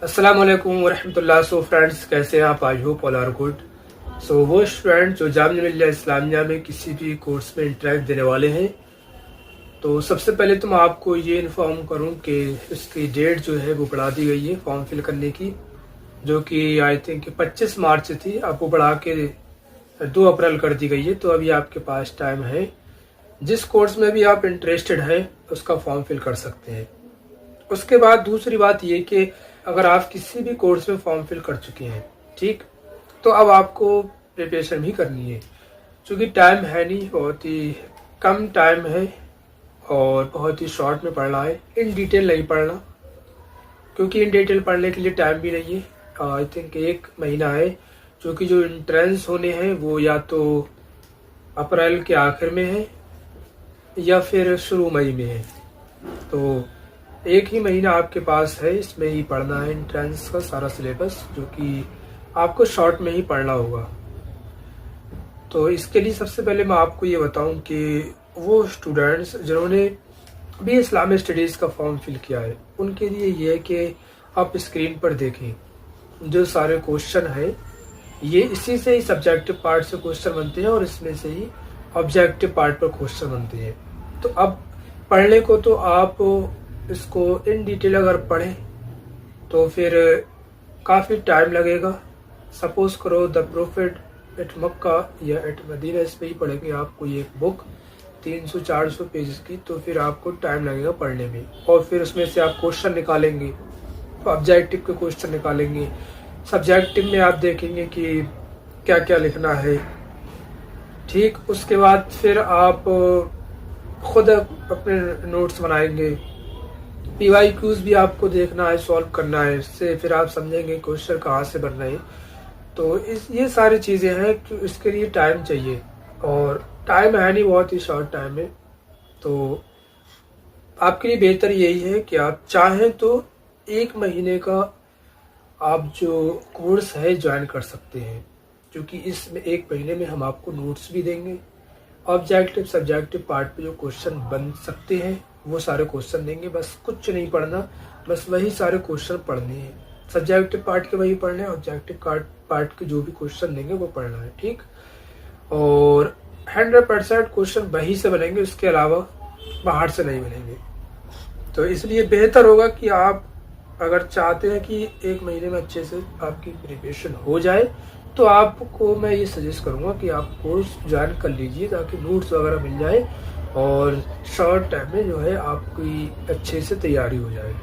अस्सलाम वालेकुम वरहमतुल्लाह। So friends, कैसे हैं आप? I hope all are good. So वो स्टूडेंट जो जामिया मिल्लिया इस्लामिया में किसी भी कोर्स में इंटरेक्ट देने वाले हैं, तो सबसे पहले तो मैं आपको ये इन्फॉर्म करूं कि इसकी डेट जो है वो बढ़ा दी गई है फॉर्म फिल करने की, जो कि आई थिंक 25 मार्च थी, अब वो बढ़ा के 2 अप्रैल कर दी गई है। तो अभी आपके पास टाइम है, जिस कोर्स में भी आप इंटरेस्टेड हैं उसका फॉर्म फिल कर सकते हैं। उसके बाद दूसरी बात ये कि अगर आप किसी भी कोर्स में फॉर्म फिल कर चुके हैं, ठीक, तो अब आपको प्रिपरेशन भी करनी है, क्योंकि टाइम है नहीं, बहुत ही कम टाइम है और बहुत ही शॉर्ट में पढ़ना है, इन डिटेल नहीं पढ़ना, क्योंकि इन डिटेल पढ़ने के लिए टाइम भी नहीं है। आई थिंक 1 महीना है, क्योंकि जो इंट्रेंस होने हैं वो या तो अप्रैल के आखिर में है या फिर शुरू मई में है। तो 1 ही महीना आपके पास है, इसमें ही पढ़ना है एंट्रेंस का सारा सिलेबस, जो कि आपको शॉर्ट में ही पढ़ना होगा। तो इसके लिए सबसे पहले मैं आपको ये बताऊं कि वो स्टूडेंट्स जिन्होंने भी इस्लामिक स्टडीज़ का फॉर्म फिल किया है, उनके लिए ये है कि आप स्क्रीन पर देखें जो सारे क्वेश्चन हैं, ये इसी से ही सब्जेक्टिव पार्ट से क्वेश्चन बनते हैं और इसमें से ही ऑब्जेक्टिव पार्ट पर क्वेश्चन बनते हैं। तो अब पढ़ने को तो आप इसको इन डिटेल अगर पढ़ें तो फिर काफ़ी टाइम लगेगा। सपोज करो द प्रोफेट एट मक्का या एट मदीना, इस पर ही पढ़ेंगे आप कोई एक बुक 300-400 पेजेस की, तो फिर आपको टाइम लगेगा पढ़ने में। और फिर उसमें से आप क्वेश्चन निकालेंगे, ऑब्जेक्टिव के क्वेश्चन निकालेंगे, सब्जेक्टिव में आप देखेंगे कि क्या क्या लिखना है, ठीक। उसके बाद फिर आप खुद अपने नोट्स बनाएंगे, PYQs भी आपको देखना है, सॉल्व करना है, इससे फिर आप समझेंगे क्वेश्चन कहाँ से बन रहे हैं। तो ये सारी चीज़ें हैं कि इसके लिए टाइम चाहिए, और टाइम है नहीं, बहुत ही शॉर्ट टाइम है। तो आपके लिए बेहतर यही है कि आप चाहें तो 1 महीने का आप जो कोर्स है ज्वाइन कर सकते हैं, क्योंकि इसमें 1 महीने में हम आपको नोट्स भी देंगे, ऑब्जेक्टिव सब्जेक्टिव पार्ट पे जो क्वेश्चन बन सकते हैं वो सारे क्वेश्चन देंगे। बस कुछ नहीं पढ़ना, बस वही सारे क्वेश्चन पढ़ने हैं, सब्जेक्टिव पार्ट के वही पढ़ने हैं, ऑब्जेक्टिव पार्ट के जो भी क्वेश्चन देंगे वो पढ़ना है, ठीक। और 100% क्वेश्चन वही से बनेंगे, उसके अलावा बाहर से नहीं बनेंगे। तो इसलिए बेहतर होगा कि आप अगर चाहते हैं कि 1 महीने में अच्छे से आपकी प्रिपरेशन हो जाए, तो आपको मैं ये सजेस्ट करूँगा कि आप कोर्स ज्वाइन कर लीजिए, ताकि नोट्स वगैरह मिल जाए और शॉर्ट टाइम में जो है आपकी अच्छे से तैयारी हो जाए।